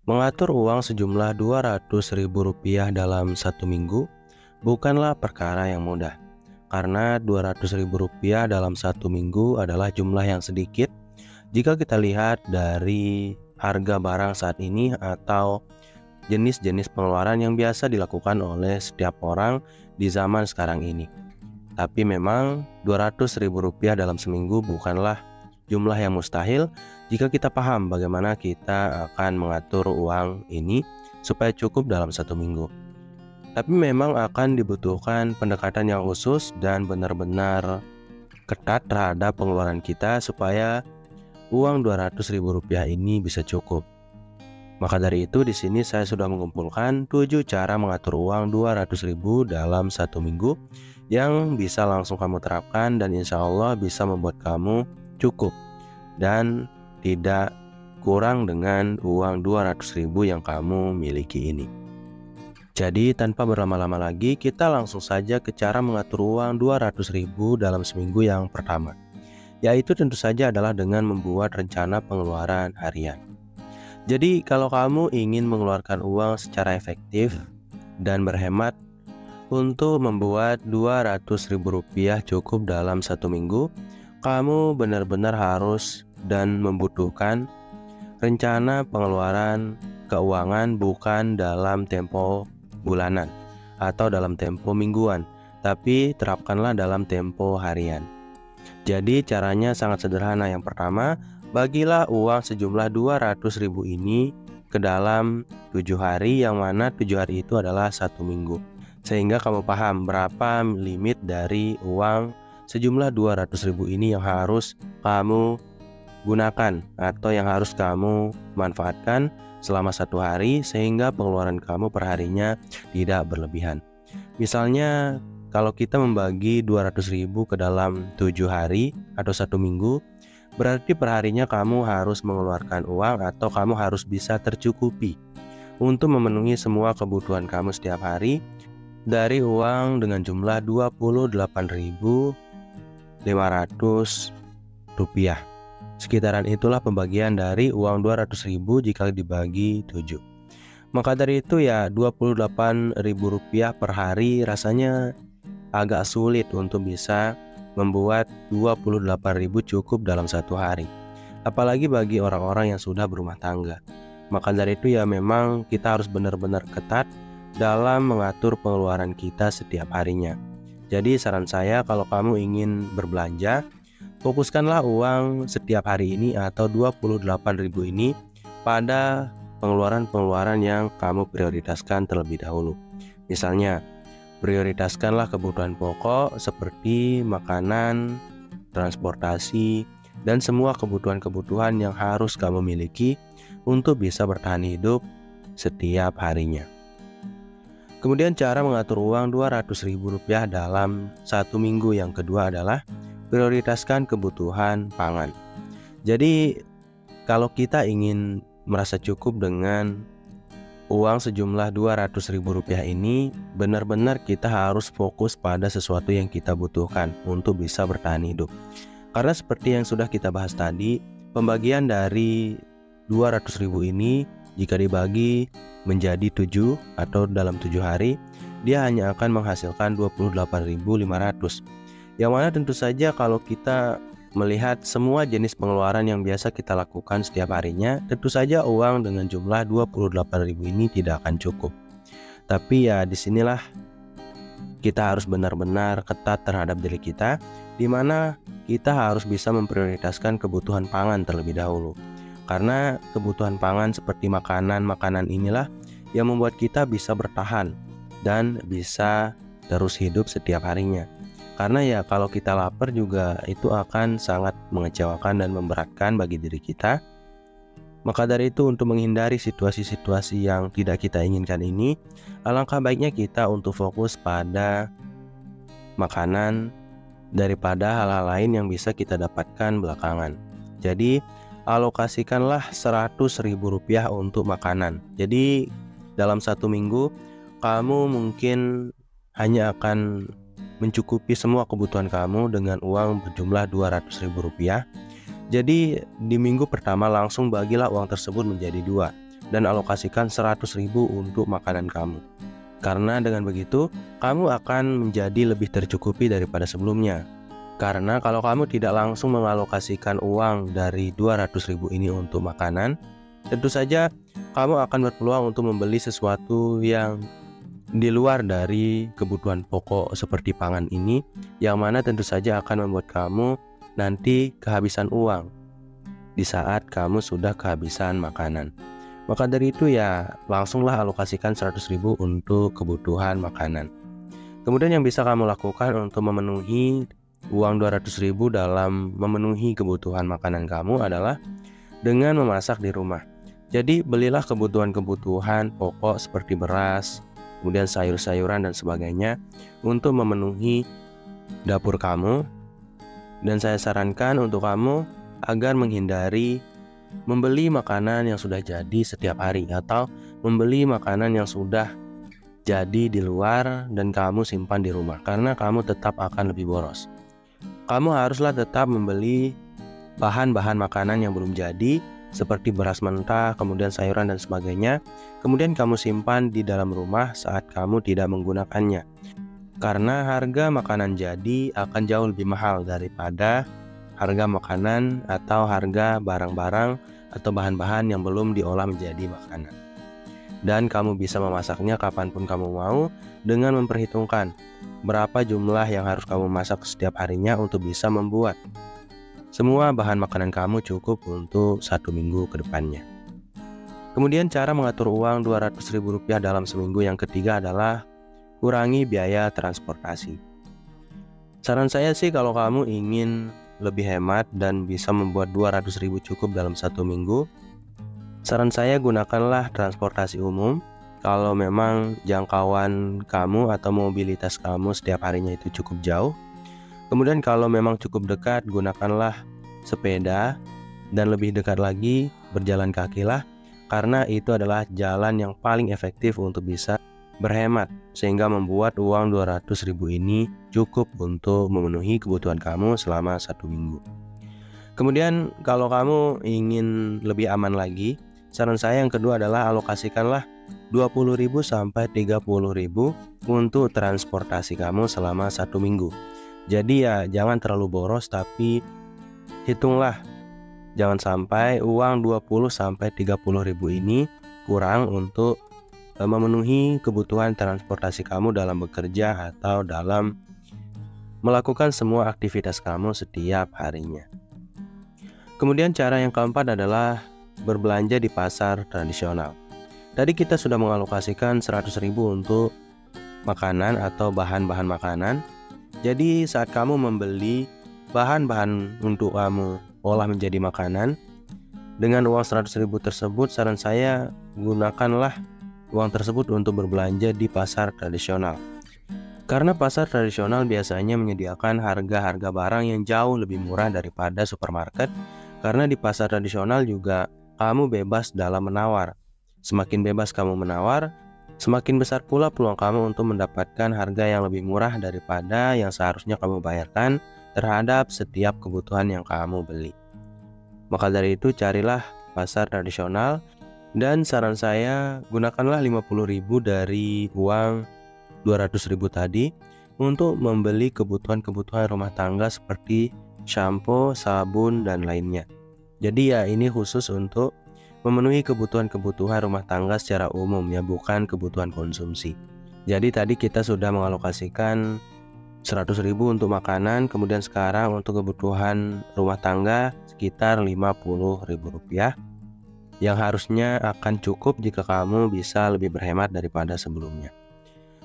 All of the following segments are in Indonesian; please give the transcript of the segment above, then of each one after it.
Mengatur uang sejumlah Rp200.000 dalam satu minggu bukanlah perkara yang mudah, karena Rp200.000 dalam satu minggu adalah jumlah yang sedikit jika kita lihat dari harga barang saat ini atau jenis-jenis pengeluaran yang biasa dilakukan oleh setiap orang di zaman sekarang ini. Tapi memang Rp200.000 dalam seminggu bukanlah jumlah yang mustahil jika kita paham bagaimana kita akan mengatur uang ini supaya cukup dalam satu minggu. Tapi memang akan dibutuhkan pendekatan yang khusus dan benar-benar ketat terhadap pengeluaran kita supaya uang Rp200.000 ini bisa cukup. Maka dari itu di sini saya sudah mengumpulkan 7 cara mengatur uang Rp200.000 dalam satu minggu yang bisa langsung kamu terapkan dan insya Allah bisa membuat kamu cukup dan tidak kurang dengan uang Rp200.000 yang kamu miliki ini. Jadi tanpa berlama-lama lagi, kita langsung saja ke cara mengatur uang Rp200.000 dalam seminggu yang pertama, yaitu tentu saja adalah dengan membuat rencana pengeluaran harian. Jadi kalau kamu ingin mengeluarkan uang secara efektif dan berhemat untuk membuat Rp200.000 cukup dalam satu minggu, kamu benar-benar harus dan membutuhkan rencana pengeluaran keuangan bukan dalam tempo bulanan atau dalam tempo mingguan, tapi terapkanlah dalam tempo harian. Jadi caranya sangat sederhana. Yang pertama, bagilah uang sejumlah Rp200.000 ini ke dalam 7 hari, yang mana 7 hari itu adalah satu minggu, sehingga kamu paham berapa limit dari uang sejumlah Rp200.000 ini yang harus kamu gunakan atau yang harus kamu manfaatkan selama satu hari, sehingga pengeluaran kamu perharinya tidak berlebihan. Misalnya kalau kita membagi Rp200.000 ke dalam 7 hari atau satu minggu, berarti perharinya kamu harus mengeluarkan uang atau kamu harus bisa tercukupi untuk memenuhi semua kebutuhan kamu setiap hari dari uang dengan jumlah Rp28.500. Sekitaran itulah pembagian dari uang Rp200.000 jika dibagi 7. Maka dari itu ya Rp28.000 per hari rasanya agak sulit untuk bisa membuat Rp28.000 cukup dalam satu hari, apalagi bagi orang-orang yang sudah berumah tangga. Maka dari itu ya memang kita harus benar-benar ketat dalam mengatur pengeluaran kita setiap harinya. Jadi saran saya, kalau kamu ingin berbelanja, fokuskanlah uang setiap hari ini atau Rp28.000 ini pada pengeluaran-pengeluaran yang kamu prioritaskan terlebih dahulu. Misalnya, prioritaskanlah kebutuhan pokok seperti makanan, transportasi, dan semua kebutuhan-kebutuhan yang harus kamu miliki untuk bisa bertahan hidup setiap harinya. Kemudian cara mengatur uang Rp200.000 dalam satu minggu yang kedua adalah prioritaskan kebutuhan pangan. Jadi kalau kita ingin merasa cukup dengan uang sejumlah Rp200.000 ini, benar-benar kita harus fokus pada sesuatu yang kita butuhkan untuk bisa bertahan hidup. Karena seperti yang sudah kita bahas tadi, pembagian dari Rp200.000 ini jika dibagi menjadi 7 atau dalam 7 hari, dia hanya akan menghasilkan Rp28.500. Yang mana tentu saja kalau kita melihat semua jenis pengeluaran yang biasa kita lakukan setiap harinya, tentu saja uang dengan jumlah Rp28.000 ini tidak akan cukup. Tapi ya disinilah kita harus benar-benar ketat terhadap diri kita, di mana kita harus bisa memprioritaskan kebutuhan pangan terlebih dahulu. Karena kebutuhan pangan seperti makanan inilah yang membuat kita bisa bertahan dan bisa terus hidup setiap harinya. Karena ya kalau kita lapar juga itu akan sangat mengecewakan dan memberatkan bagi diri kita. Maka dari itu, untuk menghindari situasi-situasi yang tidak kita inginkan ini, alangkah baiknya kita untuk fokus pada makanan daripada hal-hal lain yang bisa kita dapatkan belakangan. Jadi alokasikanlah Rp100.000 untuk makanan. Jadi dalam satu minggu kamu mungkin hanya akan mencukupi semua kebutuhan kamu dengan uang berjumlah Rp200.000. Jadi di minggu pertama langsung bagilah uang tersebut menjadi 2. dan alokasikan 100.000 untuk makanan kamu. Karena dengan begitu, kamu akan menjadi lebih tercukupi daripada sebelumnya. Karena kalau kamu tidak langsung mengalokasikan uang dari 200.000 ini untuk makanan, tentu saja kamu akan berpeluang untuk membeli sesuatu yang di luar dari kebutuhan pokok seperti pangan ini, yang mana tentu saja akan membuat kamu nanti kehabisan uang di saat kamu sudah kehabisan makanan. Maka dari itu ya langsunglah alokasikan 100.000 untuk kebutuhan makanan. Kemudian yang bisa kamu lakukan untuk memenuhi uang 200.000 dalam memenuhi kebutuhan makanan kamu adalah dengan memasak di rumah. Jadi belilah kebutuhan-kebutuhan pokok seperti beras, kemudian sayur-sayuran dan sebagainya untuk memenuhi dapur kamu. Dan saya sarankan untuk kamu agar menghindari membeli makanan yang sudah jadi setiap hari atau membeli makanan yang sudah jadi di luar dan kamu simpan di rumah, karena kamu tetap akan lebih boros. Kamu haruslah tetap membeli bahan-bahan makanan yang belum jadi seperti beras mentah, kemudian sayuran dan sebagainya. Kemudian kamu simpan di dalam rumah saat kamu tidak menggunakannya. Karena harga makanan jadi akan jauh lebih mahal daripada harga makanan atau harga barang-barang atau bahan-bahan yang belum diolah menjadi makanan. Dan kamu bisa memasaknya kapanpun kamu mau dengan memperhitungkan berapa jumlah yang harus kamu masak setiap harinya untuk bisa membuat semua bahan makanan kamu cukup untuk 1 minggu ke depannya. Kemudian cara mengatur uang 200.000 rupiah dalam seminggu yang ketiga adalah kurangi biaya transportasi. Saran saya sih kalau kamu ingin lebih hemat dan bisa membuat 200.000 cukup dalam 1 minggu, saran saya gunakanlah transportasi umum. Kalau memang jangkauan kamu atau mobilitas kamu setiap harinya itu cukup jauh. Kemudian kalau memang cukup dekat, gunakanlah sepeda, dan lebih dekat lagi berjalan kakilah, karena itu adalah jalan yang paling efektif untuk bisa berhemat sehingga membuat uang 200.000 ini cukup untuk memenuhi kebutuhan kamu selama 1 minggu. Kemudian kalau kamu ingin lebih aman lagi, saran saya yang kedua adalah alokasikanlah 20.000 sampai 30.000 untuk transportasi kamu selama 1 minggu. Jadi ya jangan terlalu boros, tapi hitunglah jangan sampai uang 20 sampai 30.000 ini kurang untuk memenuhi kebutuhan transportasi kamu dalam bekerja atau dalam melakukan semua aktivitas kamu setiap harinya. Kemudian cara yang keempat adalah berbelanja di pasar tradisional. Tadi kita sudah mengalokasikan 100.000 untuk makanan atau bahan-bahan makanan. Jadi saat kamu membeli bahan-bahan untuk kamu olah menjadi makanan dengan uang 100.000 tersebut, saran saya gunakanlah uang tersebut untuk berbelanja di pasar tradisional. Karena pasar tradisional biasanya menyediakan harga-harga barang yang jauh lebih murah daripada supermarket. Karena di pasar tradisional juga kamu bebas dalam menawar. Semakin bebas kamu menawar, semakin besar pula peluang kamu untuk mendapatkan harga yang lebih murah daripada yang seharusnya kamu bayarkan terhadap setiap kebutuhan yang kamu beli. Maka dari itu carilah pasar tradisional, dan saran saya gunakanlah 50.000 dari uang 200.000 tadi untuk membeli kebutuhan-kebutuhan rumah tangga seperti shampoo, sabun, dan lainnya. Jadi ya ini khusus untuk memenuhi kebutuhan-kebutuhan rumah tangga secara umum ya, bukan kebutuhan konsumsi. Jadi tadi kita sudah mengalokasikan 100.000 untuk makanan, kemudian sekarang untuk kebutuhan rumah tangga sekitar 50.000 rupiah, yang harusnya akan cukup jika kamu bisa lebih berhemat daripada sebelumnya.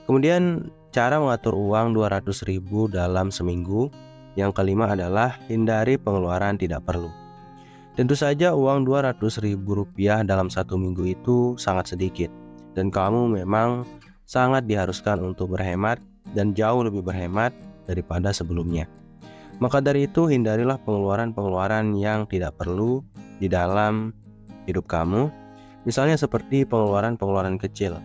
Kemudian cara mengatur uang 200.000 dalam seminggu yang kelima adalah hindari pengeluaran tidak perlu. Tentu saja uang 200.000 rupiah dalam 1 minggu itu sangat sedikit, dan kamu memang sangat diharuskan untuk berhemat dan jauh lebih berhemat daripada sebelumnya. Maka dari itu hindarilah pengeluaran-pengeluaran yang tidak perlu di dalam hidup kamu, misalnya seperti pengeluaran-pengeluaran kecil.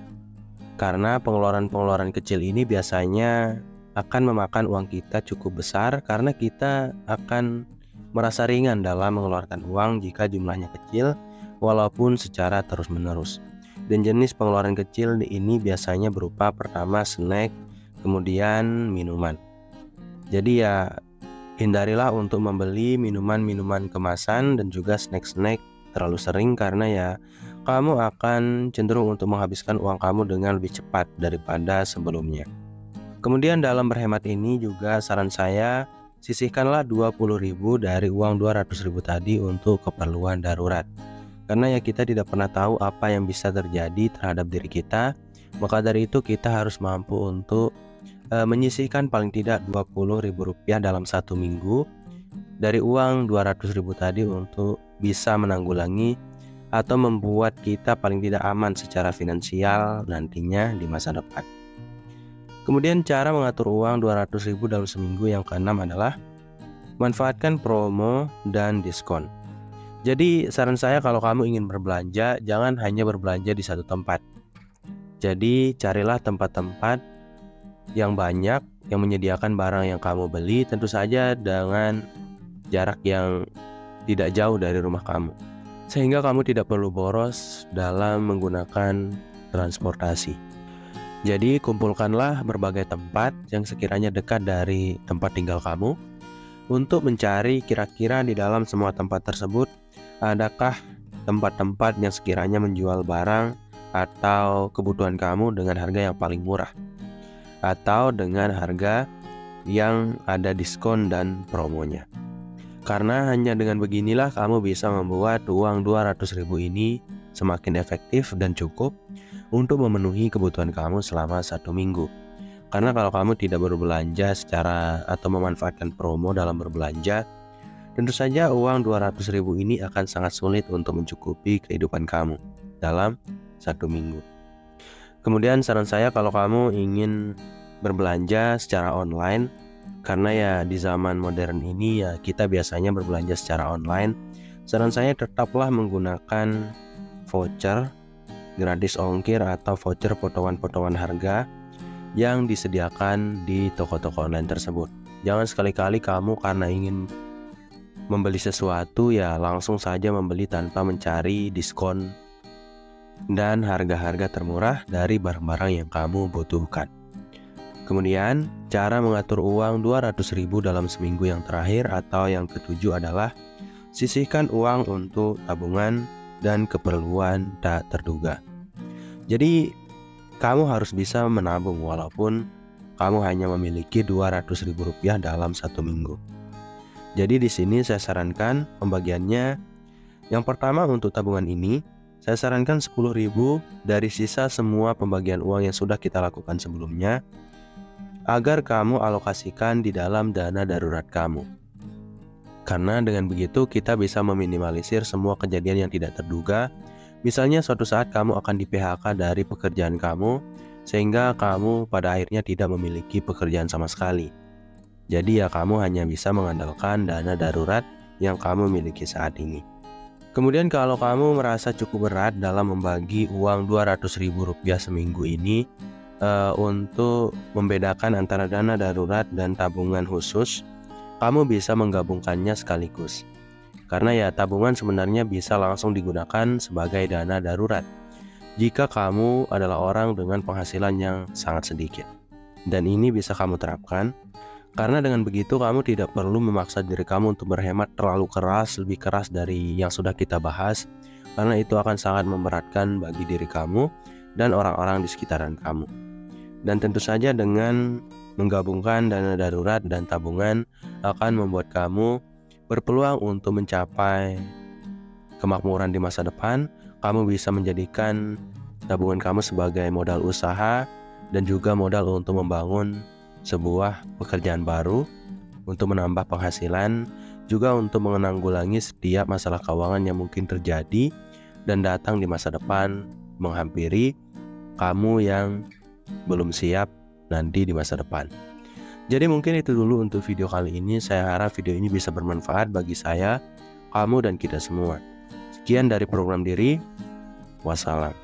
Karena pengeluaran-pengeluaran kecil ini biasanya akan memakan uang kita cukup besar, karena kita akan merasa ringan dalam mengeluarkan uang jika jumlahnya kecil. walaupun secara terus-menerus. Dan jenis pengeluaran kecil ini biasanya berupa pertama snack, kemudian minuman. Jadi ya hindarilah untuk membeli minuman-minuman kemasan dan juga snack-snack terlalu sering, karena ya kamu akan cenderung untuk menghabiskan uang kamu dengan lebih cepat daripada sebelumnya. Kemudian dalam berhemat ini juga saran saya, sisihkanlah 20.000 dari uang 200.000 tadi untuk keperluan darurat. Karena ya kita tidak pernah tahu apa yang bisa terjadi terhadap diri kita. Maka dari itu kita harus mampu untuk menyisihkan paling tidak 20.000 rupiah dalam 1 minggu dari uang 200.000 tadi untuk bisa menanggulangi atau membuat kita paling tidak aman secara finansial nantinya di masa depan. Kemudian cara mengatur uang 200.000 dalam seminggu yang keenam adalah manfaatkan promo dan diskon. Jadi saran saya kalau kamu ingin berbelanja, jangan hanya berbelanja di satu tempat. Jadi carilah tempat-tempat yang banyak yang menyediakan barang yang kamu beli, tentu saja dengan jarak yang tidak jauh dari rumah kamu, sehingga kamu tidak perlu boros dalam menggunakan transportasi. Jadi kumpulkanlah berbagai tempat yang sekiranya dekat dari tempat tinggal kamu untuk mencari kira-kira di dalam semua tempat tersebut adakah tempat-tempat yang sekiranya menjual barang atau kebutuhan kamu dengan harga yang paling murah atau dengan harga yang ada diskon dan promonya. Karena hanya dengan beginilah kamu bisa membuat uang 200.000 ini semakin efektif dan cukup untuk memenuhi kebutuhan kamu selama 1 minggu. Karena kalau kamu tidak berbelanja secara atau memanfaatkan promo dalam berbelanja, tentu saja uang 200.000 ini akan sangat sulit untuk mencukupi kehidupan kamu dalam 1 minggu. Kemudian saran saya kalau kamu ingin berbelanja secara online, karena ya di zaman modern ini ya kita biasanya berbelanja secara online, saran saya tetaplah menggunakan voucher gratis ongkir atau voucher potongan-potongan harga yang disediakan di toko-toko online tersebut. Jangan sekali-kali kamu karena ingin membeli sesuatu ya langsung saja membeli tanpa mencari diskon dan harga-harga termurah dari barang-barang yang kamu butuhkan. Kemudian cara mengatur uang 200.000 dalam seminggu yang terakhir atau yang ketujuh adalah sisihkan uang untuk tabungan dan keperluan tak terduga. Jadi kamu harus bisa menabung walaupun kamu hanya memiliki 200.000 rupiah dalam 1 minggu. Jadi di sini saya sarankan pembagiannya. Yang pertama untuk tabungan ini, saya sarankan 10.000 dari sisa semua pembagian uang yang sudah kita lakukan sebelumnya, agar kamu alokasikan di dalam dana darurat kamu. Karena dengan begitu kita bisa meminimalisir semua kejadian yang tidak terduga. Misalnya suatu saat kamu akan di PHK dari pekerjaan kamu, sehingga kamu pada akhirnya tidak memiliki pekerjaan sama sekali. Jadi ya kamu hanya bisa mengandalkan dana darurat yang kamu miliki saat ini. Kemudian kalau kamu merasa cukup berat dalam membagi uang 200.000 rupiah seminggu ini untuk membedakan antara dana darurat dan tabungan khusus, kamu bisa menggabungkannya sekaligus. Karena ya tabungan sebenarnya bisa langsung digunakan sebagai dana darurat jika kamu adalah orang dengan penghasilan yang sangat sedikit. Dan ini bisa kamu terapkan karena dengan begitu kamu tidak perlu memaksa diri kamu untuk berhemat terlalu keras, lebih keras dari yang sudah kita bahas, karena itu akan sangat memberatkan bagi diri kamu dan orang-orang di sekitaran kamu. Dan tentu saja dengan menggabungkan dana darurat dan tabungan akan membuat kamu berpeluang untuk mencapai kemakmuran di masa depan. Kamu bisa menjadikan tabungan kamu sebagai modal usaha dan juga modal untuk membangun sebuah pekerjaan baru, untuk menambah penghasilan, juga untuk menanggulangi setiap masalah keuangan yang mungkin terjadi dan datang di masa depan menghampiri kamu yang belum siap nanti di masa depan. Jadi mungkin itu dulu untuk video kali ini. Saya harap video ini bisa bermanfaat bagi saya, kamu, dan kita semua. Sekian dari program Diri. Wassalam.